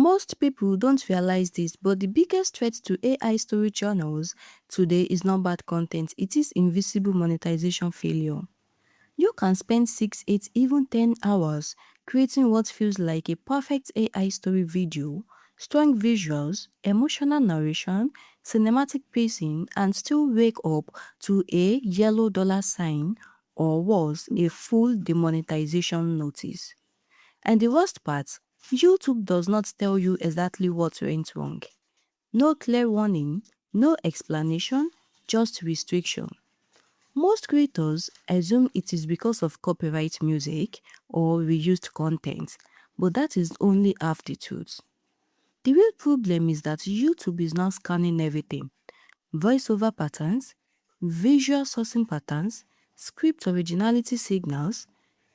Most people don't realize this, but the biggest threat to AI story channels today is not bad content, it is invisible monetization failure. You can spend 6, 8, even 10 hours creating what feels like a perfect AI story video, strong visuals, emotional narration, cinematic pacing, and still wake up to a yellow dollar sign or worse, a full demonetization notice. And the worst part, YouTube does not tell you exactly what went wrong. No clear warning, no explanation, just restriction. Most creators assume it is because of copyright music or reused content, but that is only half the truth. The real problem is that YouTube is now scanning everything: voiceover patterns, visual sourcing patterns, script originality signals,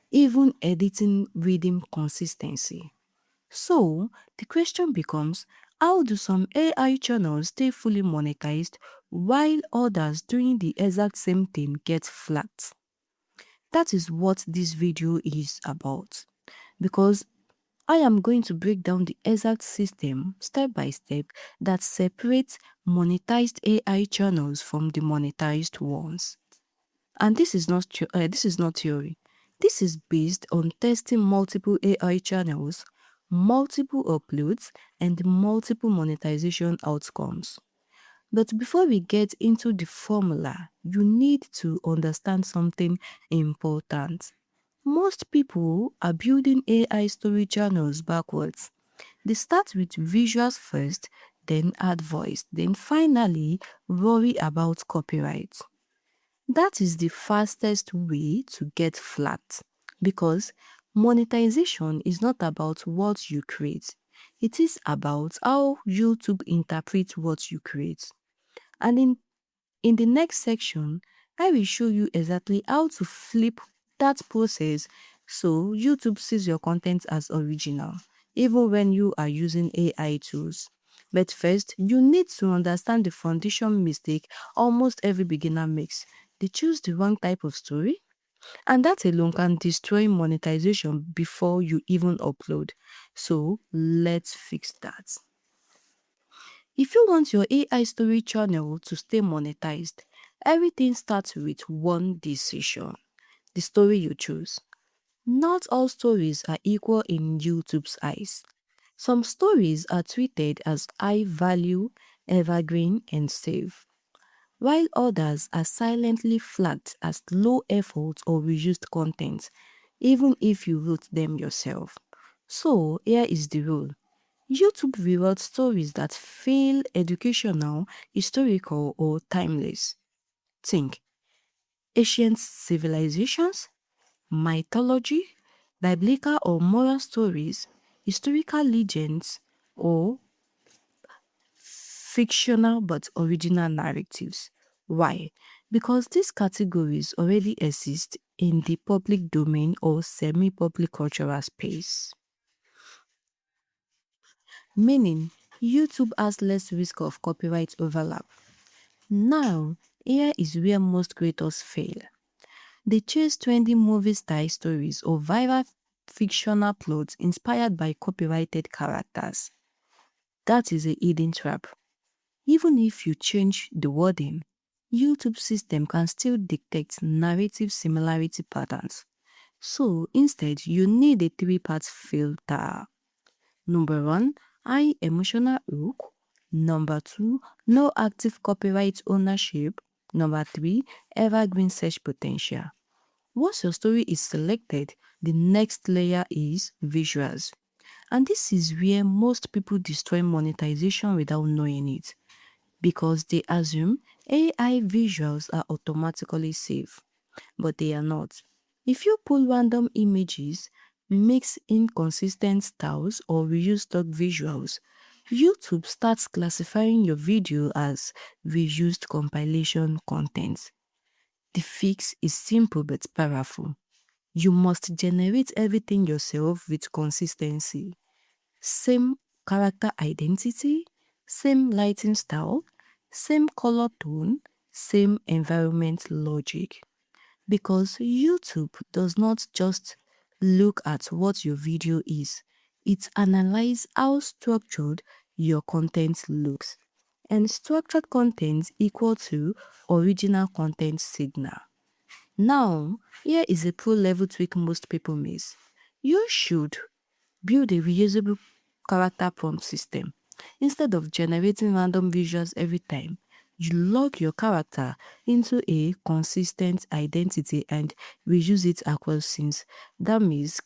even editing rhythm consistency. So, the question becomes, how do some AI channels stay fully monetized while others doing the exact same thing get flat? That is what this video is about. Because I am going to break down the exact system step by step that separates monetized AI channels from the monetized ones. And this is not theory. This is based on testing multiple AI channels, multiple uploads, and multiple monetization outcomes. But before we get into the formula, you need to understand something important. Most people are building AI story channels backwards. They start with visuals first, then add voice, then finally worry about copyright. That is the fastest way to get flat, because monetization is not about what you create. It is about how YouTube interprets what you create. And in the next section, I will show you exactly how to flip that process so YouTube sees your content as original, even when you are using AI tools. But first, you need to understand the foundation mistake almost every beginner makes. They choose the wrong type of story, and that alone can destroy monetization before you even upload. So let's fix that. If you want your AI story channel to stay monetized, everything starts with one decision: the story you choose. Not all stories are equal in YouTube's eyes. Some stories are treated as high value, evergreen, and safe, while others are silently flagged as low effort or reused content, even if you wrote them yourself. So, here is the rule: YouTube rewards stories that feel educational, historical, or timeless. Think ancient civilizations, mythology, biblical or moral stories, historical legends, or fictional but original narratives. Why? Because these categories already exist in the public domain or semi public cultural space. Meaning, YouTube has less risk of copyright overlap. Now, here is where most creators fail. They chase trendy movie-style stories or viral fictional plots inspired by copyrighted characters. That is a hidden trap. Even if you change the wording, YouTube system can still detect narrative similarity patterns. So instead, you need a three-part filter. Number one, high emotional hook. Number two, no active copyright ownership. Number three, evergreen search potential. Once your story is selected, the next layer is visuals. And this is where most people destroy monetization without knowing it, because they assume AI visuals are automatically safe, but they are not. If you pull random images, mix inconsistent styles, or reuse stock visuals, YouTube starts classifying your video as reused compilation content. The fix is simple but powerful. You must generate everything yourself with consistency. Same character identity, same lighting style, same color tone, same environment logic. Because YouTube does not just look at what your video is, It analyzes how structured your content looks. And structured content equal to original content signal. Now, here is a pro level tweak most people miss. You should build a reusable character prompt system. Instead of generating random visuals every time, you log your character into a consistent identity and reuse it across scenes. That means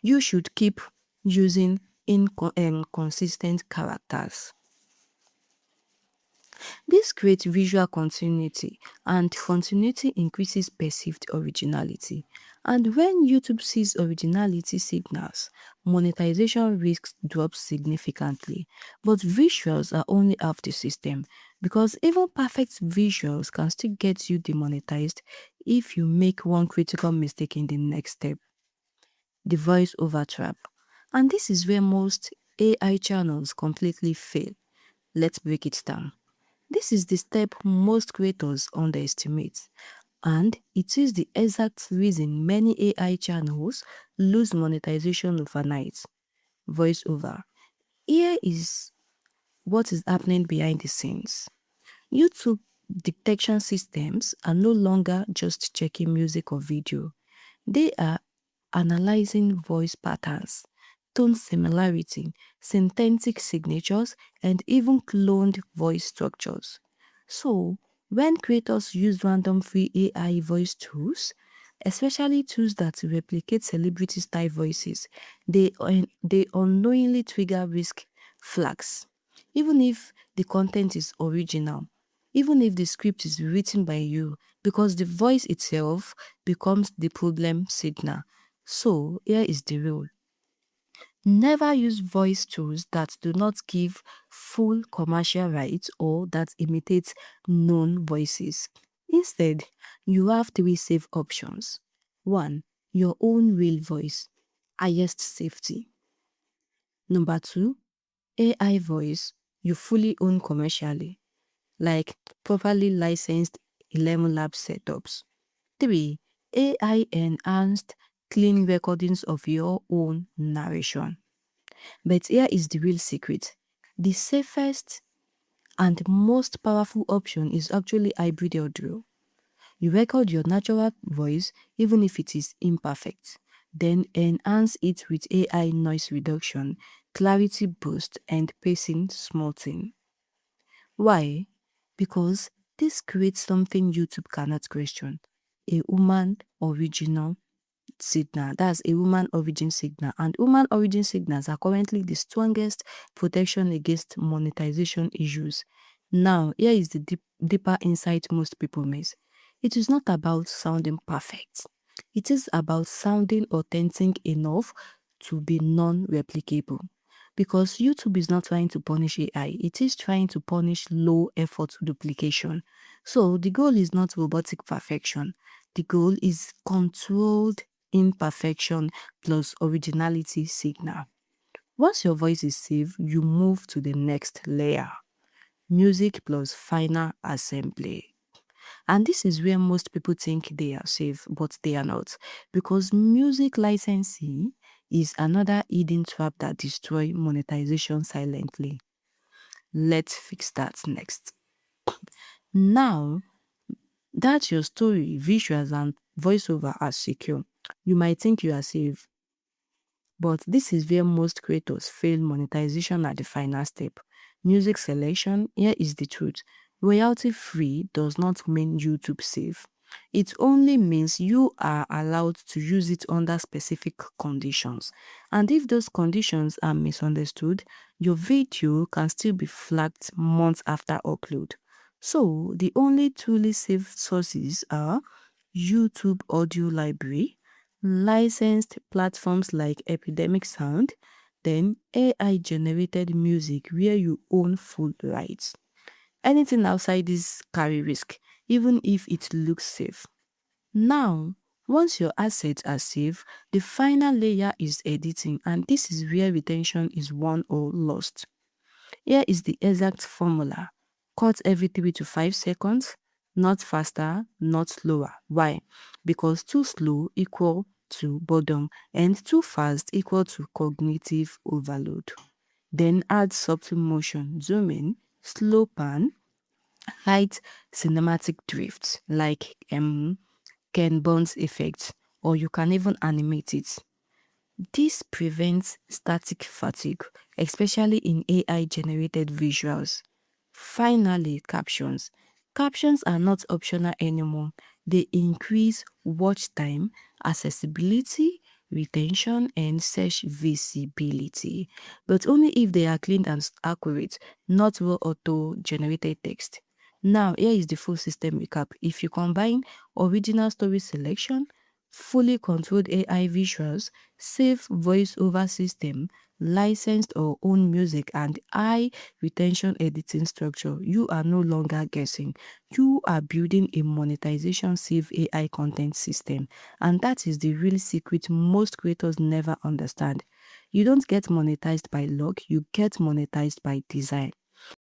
you should keep using inconsistent characters. This creates visual continuity, and continuity increases perceived originality. And when YouTube sees originality signals, monetization risks drop significantly. But visuals are only half the system, because even perfect visuals can still get you demonetized if you make one critical mistake in the next step, the voice-over trap. And this is where most AI channels completely fail. Let's break it down. This is the step most creators underestimate, and it is the exact reason many AI channels lose monetization overnight. Voiceover. Here is what is happening behind the scenes. YouTube detection systems are no longer just checking music or video. They are analyzing voice patterns, tone similarity, synthetic signatures, and even cloned voice structures. So, when creators use random free AI voice tools, especially tools that replicate celebrity style voices, they unknowingly trigger risk flags. Even if the content is original, even if the script is written by you, because the voice itself becomes the problem signal. So, here is the rule. Never use voice tools that do not give full commercial rights or that imitate known voices. Instead, you have three safe options. 1. Your own real voice, highest safety. Number 2, AI voice you fully own commercially, like properly licensed 11 Lab setups. 3. AI enhanced clean recordings of your own narration. But here is the real secret. The safest and most powerful option is actually hybrid audio. You record your natural voice even if it is imperfect, then enhance it with AI noise reduction, clarity boost, and pacing smoothing. Why? Because this creates something YouTube cannot question: a human original signal. That's a woman origin signal. And woman origin signals are currently the strongest protection against monetization issues. Now, here is the deeper insight most people miss. It is not about sounding perfect. It is about sounding authentic enough to be non-replicable. Because YouTube is not trying to punish AI, it is trying to punish low effort duplication. So the goal is not robotic perfection. The goal is controlled imperfection plus originality signal. Once your voice is safe, you move to the next layer: music plus final assembly. And this is where most people think they are safe, but they are not. Because music licensing is another hidden trap that destroys monetization silently. Let's fix that next. Now, that's your story, visuals, and voiceover are secure. You might think you are safe, but this is where most creators fail monetization at the final step. Music selection, here is the truth. Royalty free does not mean YouTube safe. It only means you are allowed to use it under specific conditions. And if those conditions are misunderstood, your video can still be flagged months after upload. So, the only truly safe sources are YouTube Audio Library, licensed platforms like Epidemic Sound, then AI generated music where you own full rights. Anything outside this carry risk, even if it looks safe. Now, once your assets are safe, the final layer is editing, and this is where retention is won or lost. Here is the exact formula. Cut every 3 to 5 seconds, not faster, not slower. Why? Because too slow equal to boredom, and too fast equal to cognitive overload. Then add subtle motion, zoom in, slow pan, hide cinematic drifts like Ken Burns effect, or you can even animate it. This prevents static fatigue, especially in AI generated visuals. Finally, captions. Captions are not optional anymore. They increase watch time, accessibility, retention, and search visibility, but only if they are clean and accurate, not raw auto generated text. Now, here is the full system recap. If you combine original story selection, fully controlled AI visuals, safe voice-over system, licensed or owned music, and high retention editing structure, you are no longer guessing. You are building a monetization safe AI content system. And that is the real secret most creators never understand. You don't get monetized by luck, you get monetized by design.